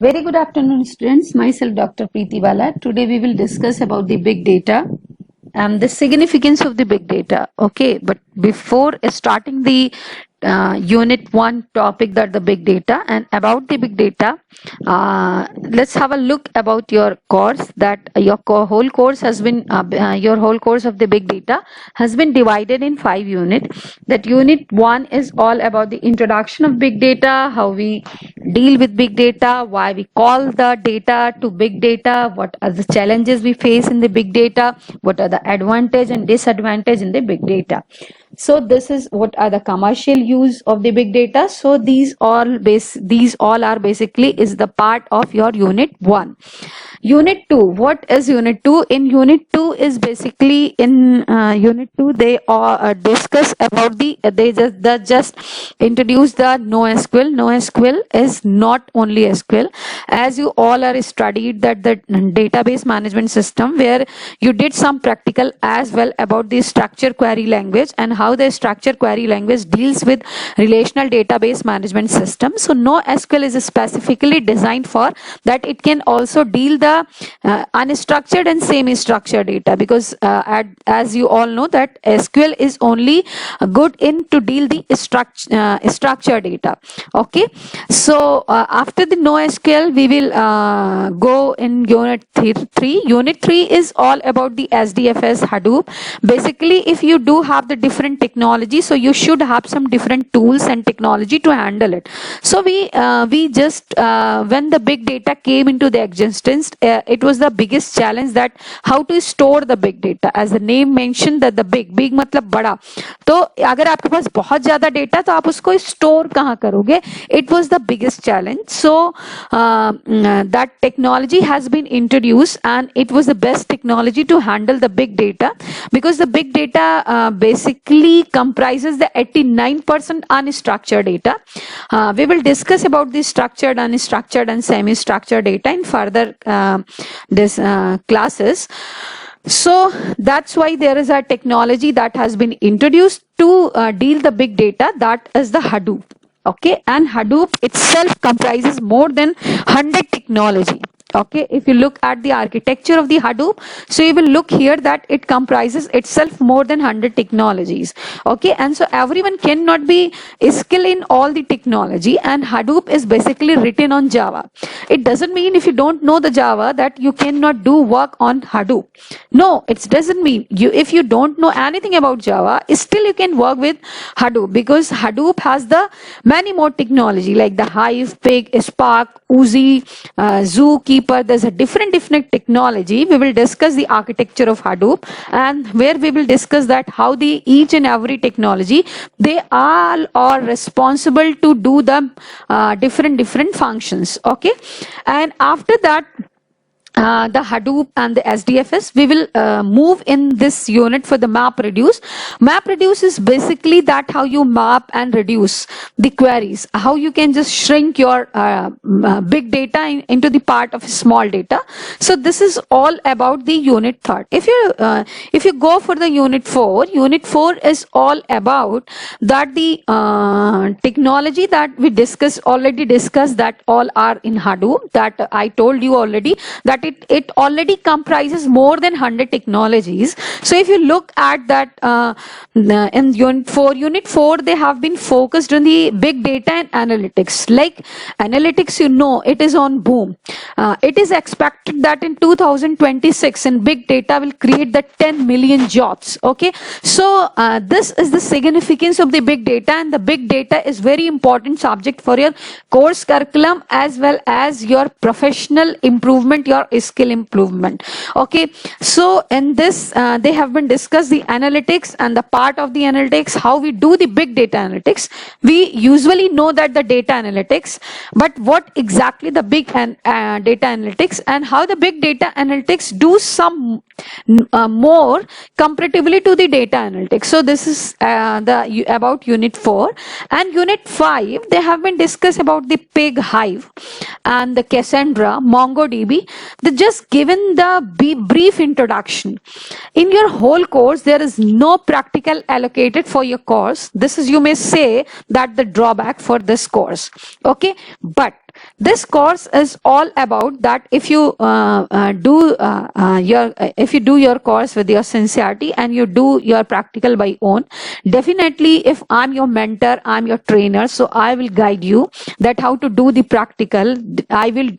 Very good afternoon, students. Myself, Dr. Preeti Bala. Today we will discuss about the big data and the significance of the big data. Okay, but before starting the unit 1 topic, that the big data, and about the big data, let's have a look about your course. That your whole course has been your whole course of the big data has been divided in 5 units. That unit 1 is all about the introduction of big data, how we deal with big data, why we call the data to big data, what are the challenges we face in the big data, what are the advantage and disadvantage in the big data. So this is what are the commercial use of the big data. So these all are basically is the part of your unit 1. Unit 2, what is unit 2? In unit 2 is basically in unit 2 they discuss about they just introduce the NoSQL. NoSQL is not only SQL, as you all are studied that the database management system, where you did some practical as well about the structure query language and how the structure query language deals with relational database management system. So NoSQL is specifically designed for that. It can also deal the unstructured and semi-structured data, because as you all know that SQL is only good in to deal the structured data. Okay, so after the NoSQL we will go in unit 3. Unit 3 is all about the SDFS Hadoop. Basically, if you do have the different technology, so you should have some different tools and technology to handle it. So we just when the big data came into the existence, it was the biggest challenge that how to store the big data. As the name mentioned that the big मतलब बड़ा, तो अगर आपके पास बहुत ज्यादा data तो आप उसको स्टोर कहाँ करोगे? It was the biggest challenge. So that technology has been introduced, and it was the best technology to handle the big data, because the big data basically comprises the 89% unstructured data. We will discuss about the structured, unstructured and semi-structured data in further classes. So that's why there is a technology that has been introduced to deal the big data, that is the Hadoop. Okay, and Hadoop itself comprises more than 100 technology. Okay, if you look at the architecture of the Hadoop, so you will look here that it comprises itself more than 100 technologies. Okay, and so everyone cannot be skilled in all the technology, and Hadoop is basically written on Java. It doesn't mean if you don't know the Java that you cannot do work on Hadoop. No, it doesn't mean if you don't know anything about Java, still you can work with Hadoop, because Hadoop has the many more technology like the Hive, Pig, Spark, Uzi, Zookeeper. There's a different technology. We will discuss the architecture of Hadoop, and where we will discuss that how the each and every technology, they all are responsible to do the different functions. Okay, and after that the Hadoop and the SDFS, we will move in this unit for the MapReduce. MapReduce is basically that how you map and reduce the queries, how you can just shrink your big data into the part of small data. So this is all about the unit 3. If you go for the unit 4, unit 4 is all about that the technology that we already discussed, that all are in Hadoop, that I told you already that it already comprises more than 100 technologies. So if you look at that in unit 4 they have been focused on the big data and analytics. Like analytics, it is on boom. It is expected that in 2026 in big data will create the 10 million jobs. Okay, so this is the significance of the big data, and the big data is very important subject for your course curriculum as well as your professional improvement, your skill improvement. Okay, so in this they have been discussed the analytics and the part of the analytics, how we do the big data analytics. We usually know that the data analytics, but what exactly the big data analytics, and how the big data analytics do some more comparatively to the data analytics. So this is about unit 4. And unit 5 they have been discussed about the Pig, Hive and the Cassandra, MongoDB. They just given the brief introduction. In your whole course there is no practical allocated for your course. This is, you may say, that the drawback for this course. Okay, but this course is all about that. If you if you do your course with your sincerity and you do your practical by own, definitely if I'm your mentor, I'm your trainer, so I will guide you that how to do the practical. I will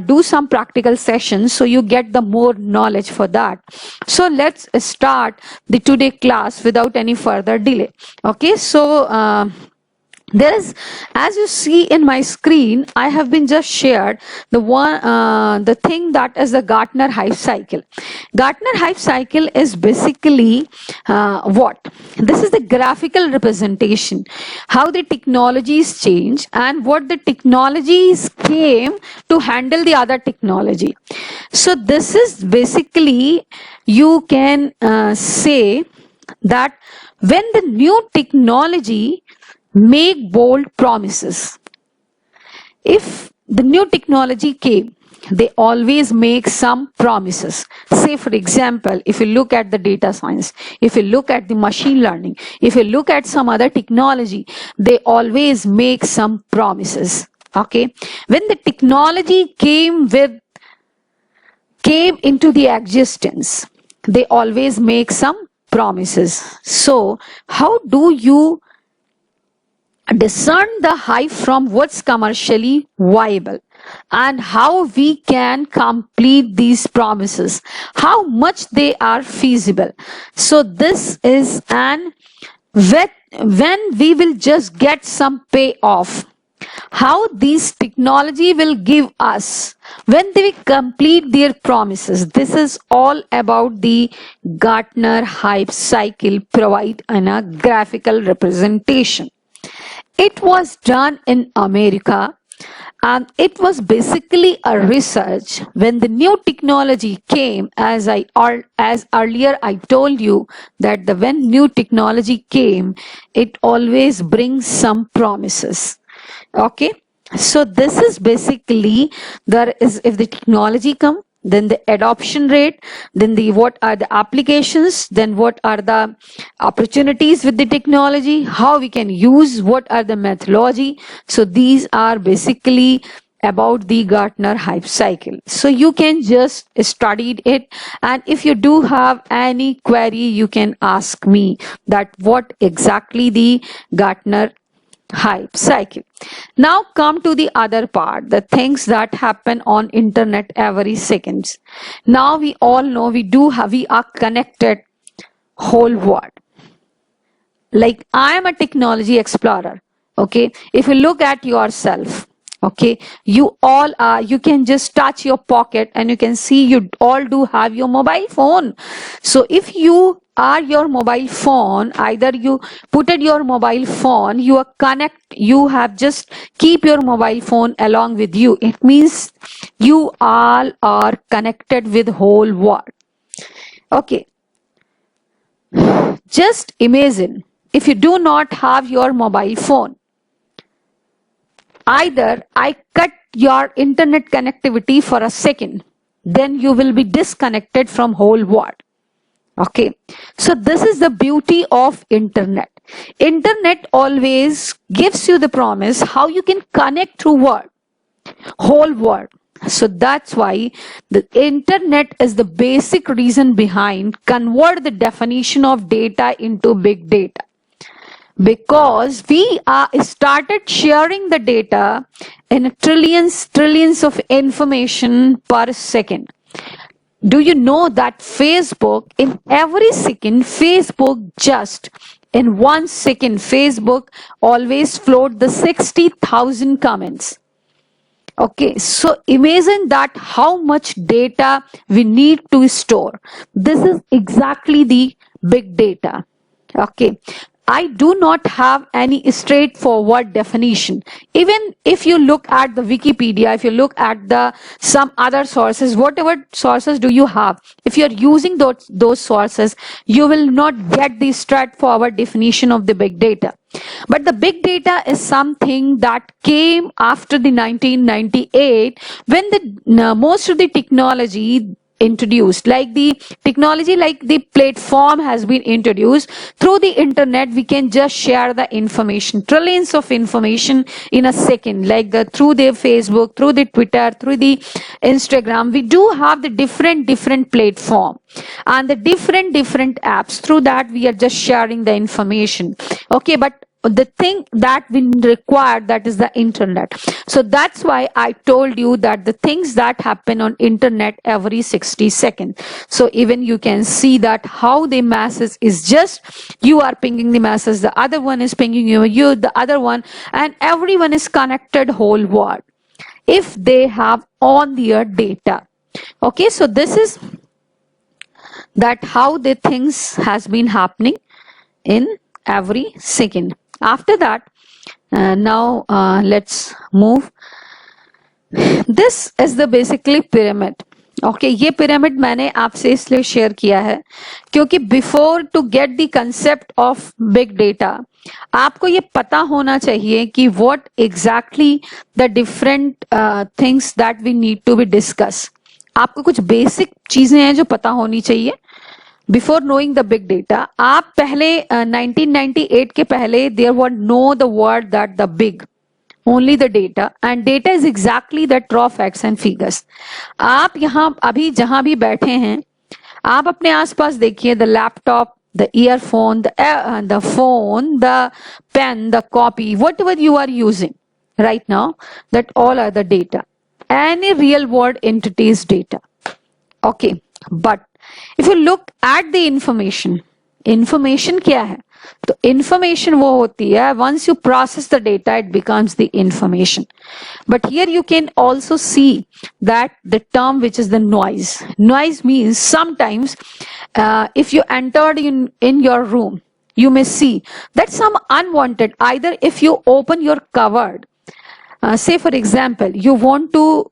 do some practical sessions so you get the more knowledge for that. So let's start the today class without any further delay. Okay, so there is, as you see in my screen, I have been just shared the thing that is the Gartner Hype Cycle. Gartner Hype Cycle is basically what? This is the graphical representation, how the technologies change and what the technologies came to handle the other technology. So this is basically, you can say that when the new technology make bold promises. If the new technology came, they always make some promises. Say, for example, if you look at the data science, if you look at the machine learning, if you look at some other technology, they always make some promises. Okay, when the technology came into the existence, they always make some promises. So how do you discern the hype from what's commercially viable, and how we can complete these promises, how much they are feasible? So this is an when we will just get some payoff, how these technology will give us when they complete their promises. This is all about the Gartner Hype Cycle provide in a graphical representation. It was done in America, and it was basically a research when the new technology came. As earlier I told you that when new technology came, it always brings some promises. Okay, so this is basically, there is, if the technology come, then the adoption rate, then the what are the applications, then what are the opportunities with the technology, how we can use, what are the methodology. So these are basically about the Gartner Hype Cycle. So you can just study it, and if you do have any query, you can ask me that what exactly the Gartner Hype Cycle. Now come to the other part, the things that happen on internet every seconds. Now we all know we are connected whole world. Like, I am a technology explorer. Okay, if you look at yourself, okay, you all are, you can just touch your pocket and you can see you all do have your mobile phone. So if you are your mobile phone, either you put it your mobile phone, you have just keep your mobile phone along with you, it means you all are connected with whole world. Okay, just imagine if you do not have your mobile phone, either I cut your internet connectivity for a second, then you will be disconnected from whole world. Okay, so this is the beauty of internet. Internet always gives you the promise how you can connect through whole world. So that's why the internet is the basic reason behind convert the definition of data into big data, because we are started sharing the data in trillions of information per second. Do you know that Facebook, in every second, Facebook just in 1 second, Facebook always float the 60,000 comments. Okay, so imagine that how much data we need to store. This is exactly the big data. Okay, I do not have any straightforward definition. Even if you look at the Wikipedia, if you look at the some other sources, whatever sources do you have, if you're using those sources, you will not get the straightforward definition of the big data. But the big data is something that came after the 1998, when the most of the technology introduced, like the technology, like the platform has been introduced. Through the internet we can just share the information, trillions of information in a second, like through the Facebook, through the Twitter, through the Instagram. We do have the different platform and the different apps. Through that we are just sharing the information. Okay, but the thing that we require, that is the internet. So that's why I told you that the things that happen on internet every 60 seconds. So even you can see that how the message is just, you are pinging the message, the other one is pinging you the other one, and everyone is connected whole world if they have on their data. Okay, so this is that how the things has been happening in every second. After that, now let's move. This is the basically pyramid. Okay ये pyramid मैंने आपसे इसलिए share किया है क्योंकि before to get the concept of big data आपको ये पता होना चाहिए कि what exactly the different things that we need to be discuss. आपको कुछ बेसिक चीजें हैं जो पता होनी चाहिए before knowing the big data. आप पहले 1998 के पहले there were no the word that the big, only the data, and data is exactly that raw facts and figures. आप यहाँ अभी जहां भी बैठे हैं आप अपने आसपास देखिए, the laptop, the earphone, the phone, the pen, the copy, whatever you are using right now, that all are the data. Any real world entity is data. Okay, but if you look at the information क्या है? तो information वो होती है, once you process the data it becomes the information. But here you can also see that the term which is the noise. Noise means sometimes if you entered in your room, you may see that some unwanted, either if you open your cupboard, say for example you want to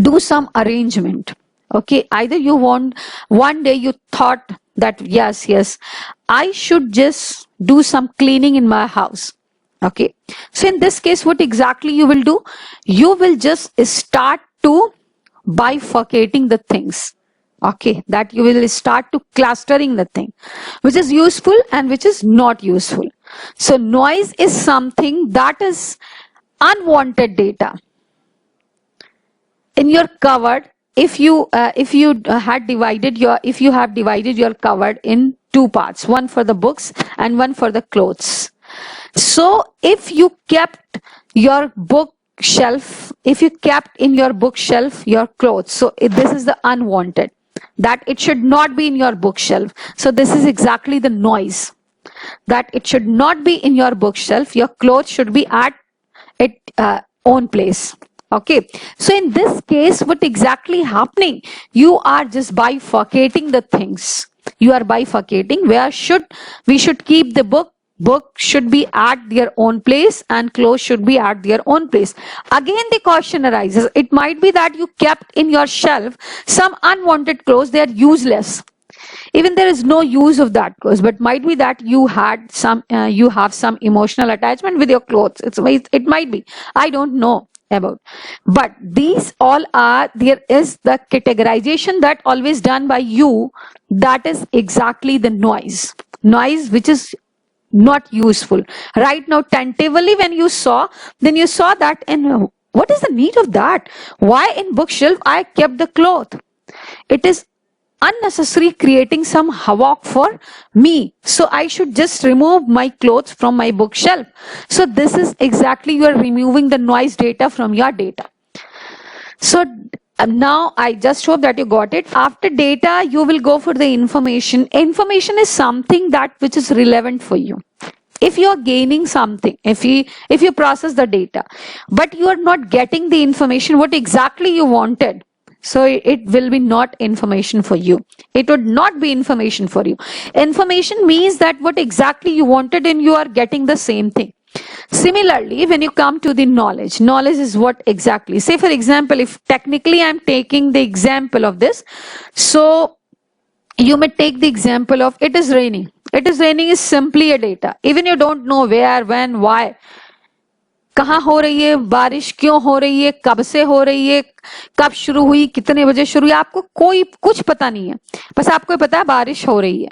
do some arrangement. Okay, either you want, one day you thought that yes I should just do some cleaning in my house. Okay, so in this case what exactly you will do? You will just start to bifurcating the things. Okay, that you will start to clustering the thing which is useful and which is not useful. So noise is something that is unwanted data in your cupboard. If you have divided your cupboard in two parts, one for the books and one for the clothes. So if you kept your bookshelf, if you kept in your bookshelf your clothes, so this is the unwanted, that it should not be in your bookshelf. So this is exactly the noise, that it should not be in your bookshelf. Your clothes should be at its own place. Okay, so in this case what exactly happening? You are just bifurcating the things. You are bifurcating where we should keep the book should be at their own place and clothes should be at their own place. Again the question arises, it might be that you kept in your shelf some unwanted clothes, they are useless, even there is no use of that clothes, but might be that you have some emotional attachment with your clothes. It might be, I don't know about, but these all are, there is the categorization that always done by you, that is exactly the noise which is not useful. Right now tentatively when you saw, then you saw that, and what is the need of that? Why in bookshelf I kept the cloth? It is unnecessary, creating some havoc for me, so I should just remove my clothes from my bookshelf. So this is exactly, you are removing the noise data from your data. So now I just hope that you got it. After data you will go for the information. Information is something that which is relevant for you. If you are gaining something, if you process the data but you are not getting the information what exactly you wanted, so it will be not information for you. It would not be information for you. Information means that what exactly you wanted and you are getting the same thing. Similarly, when you come to the knowledge is what exactly, say for example, if technically I'm taking the example of this, so you may take the example of it is raining. It is raining is simply a data. Even you don't know where, when, why. कहाँ हो रही है बारिश, क्यों हो रही है, कब से हो रही है, कब शुरू हुई, कितने बजे शुरू हुई, आपको कोई कुछ पता नहीं है, बस आपको पता है बारिश हो रही है।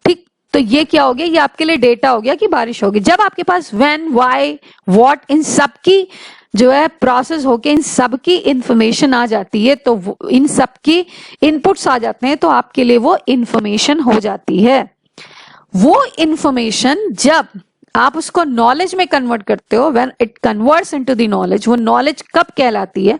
ठीक, तो ये क्या हो गया, ये आपके लिए डेटा हो गया कि बारिश होगी। जब आपके पास व्हेन, व्हाई, व्हाट, इन सब की जो है प्रोसेस होके इन सब की इंफॉर्मेशन आ जाती है, तो इन सब की इनपुट्स आ जाते हैं, तो आपके लिए वो इंफॉर्मेशन हो जाती है। वो इंफॉर्मेशन जब आप उसको नॉलेज में कन्वर्ट करते हो, when it converts into the knowledge, वो नॉलेज कब कहलाती है,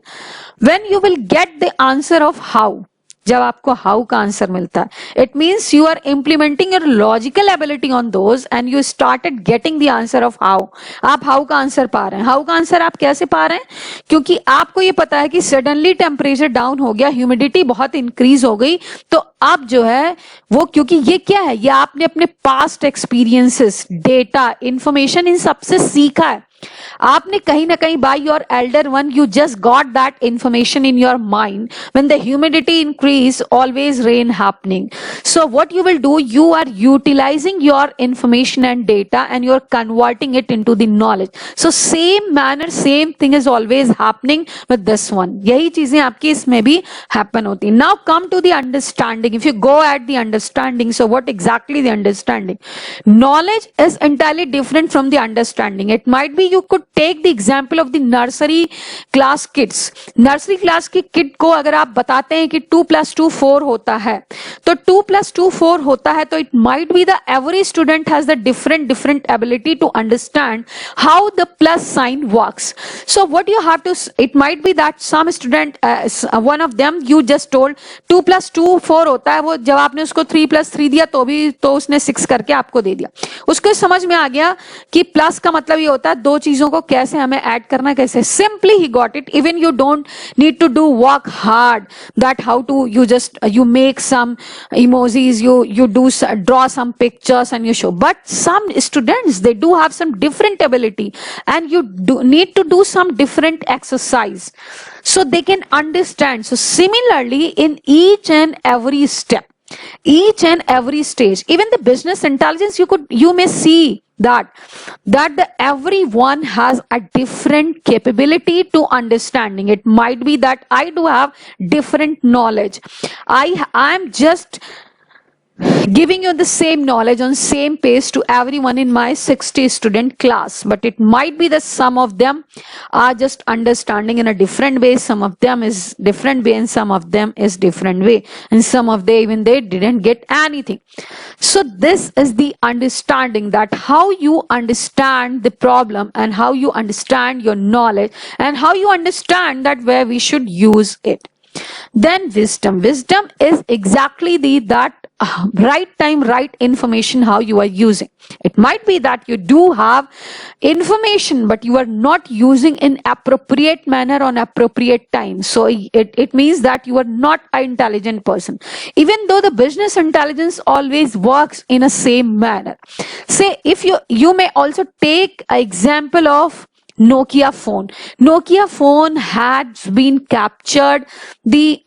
when you will get the answer of how, जब आपको हाउ का आंसर मिलता है। It means you are implementing your logical ability on those and you started getting the answer of how. आप हाउ का आंसर पा रहे हैं। हाउ का आंसर आप कैसे पा रहे हैं, क्योंकि आपको ये पता है कि सडनली टेम्परेचर डाउन हो गया, ह्यूमिडिटी बहुत इंक्रीज हो गई, तो आप जो है वो, क्योंकि ये क्या है, ये आपने अपने पास्ट एक्सपीरियंसेस, डेटा, इंफॉर्मेशन, इन सबसे सीखा है। आपने कहीं ना कहीं by your Elder one you just got that information in your mind, when the humidity increase always rain happening, so what you will do, you are utilizing your information and data and you're converting it into the knowledge. So same manner, same thing is always happening with this one. यही चीजें आपकी इसमें भी happen होती. Now come to the understanding. If you go at the understanding, so what exactly the understanding? Knowledge is entirely different from the understanding. It might be you could take the example of the nursery class kids. Nursery class की kid को अगर आप बताते हैं कि 2 + 2 4 होता है, तो 2 + 2 4 होता है, तो it might be the every student has the different ability to understand how the plus sign works. So what you have to, it might be that some student, one of them you just told 2 + 2 4 होता है, वो जब आपने उसको 3 + 3 दिया तो भी तो उसने 6 करके आपको दे दिया, उसको समझ में आ गया कि प्लस का मतलब ये होता है दो चीजों को कैसे हमें ऐड करना, कैसे, सिंपली ही got it. Even you don't need to do work hard that how to, you just you make some emojis, you do draw some pictures and you show. But some students, they do have some different ability and you do need to do some different exercise so they can understand. So similarly in each and every step, each and every stage, even the business intelligence, you may see that the everyone has a different capability to understanding. It might be that I do have different knowledge, I'm just giving you the same knowledge on same pace to everyone in my 60 student class, but it might be that some of them are just understanding in a different way, some of them is different way, and some of them is different way, and some of they even they didn't get anything. So this is the understanding, that how you understand the problem and how you understand your knowledge and how you understand that where we should use it. Then wisdom is exactly that right time, right information, how you are using. It might be that you do have information but you are not using in appropriate manner on appropriate time, so it means that you are not an intelligent person, even though the business intelligence always works in a same manner. Say if you may also take an example of Nokia phone. Nokia phone has been captured the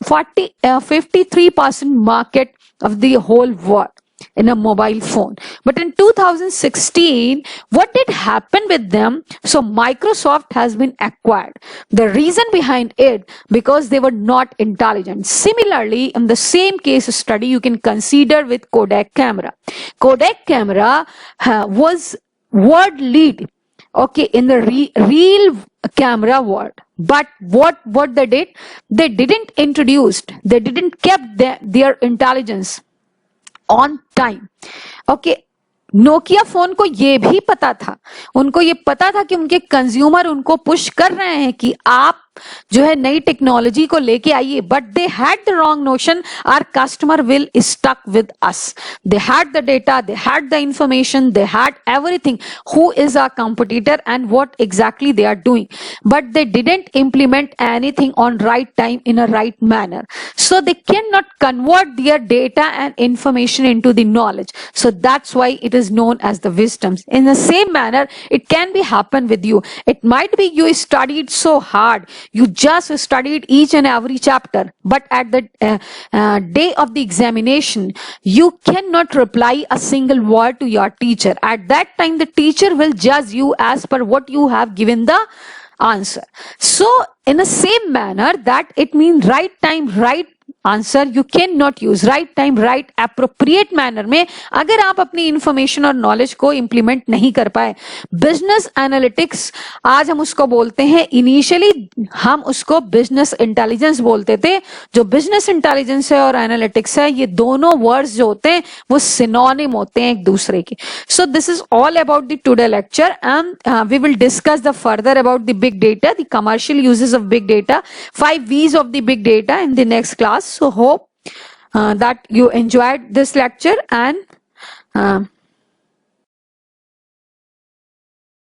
53% market of the whole world in a mobile phone. But in 2016, what did happen with them? So Microsoft has been acquired. The reason behind it, because they were not intelligent. Similarly, in the same case study, you can consider with Kodak camera. Kodak camera was world lead, okay, in the real camera world. But what they did, they didn't kept their intelligence on time. Okay, Nokia phone को ये भी पता था, उनको ये पता था कि उनके कंज्यूमर उनको पुश कर रहे हैं कि आप जो है नई टेक्नोलॉजी को लेके आइए, but they had the wrong notion, our customer will stuck with us. They had the data, they had the information, they had everything, who is our competitor and what exactly they are doing, but they didn't implement anything on right time in a right manner, so they cannot convert their data and information into the knowledge. So that's why it is known as the wisdoms. In the same manner, it can be happen with you. It might be you studied so hard, you just studied each and every chapter, but at the day of the examination, you cannot reply a single word to your teacher. At that time, the teacher will judge you as per what you have given the answer. So in the same manner, that it means right time, right answer you can not use, right time right appropriate manner में अगर आप अपनी information और knowledge को implement नहीं कर पाए. Business analytics आज हम उसको बोलते हैं, इनिशियली हम उसको बिजनेस इंटेलिजेंस बोलते थे. जो बिजनेस इंटेलिजेंस है और एनालिटिक्स है, ये दोनों वर्ड्स जो होते हैं वो सिनोनिम होते हैं एक दूसरे के. So this is all about the today lecture and we will discuss the further about the big data, the commercial uses of big data, 5 V's of the big data in the next class. So hope that you enjoyed this lecture and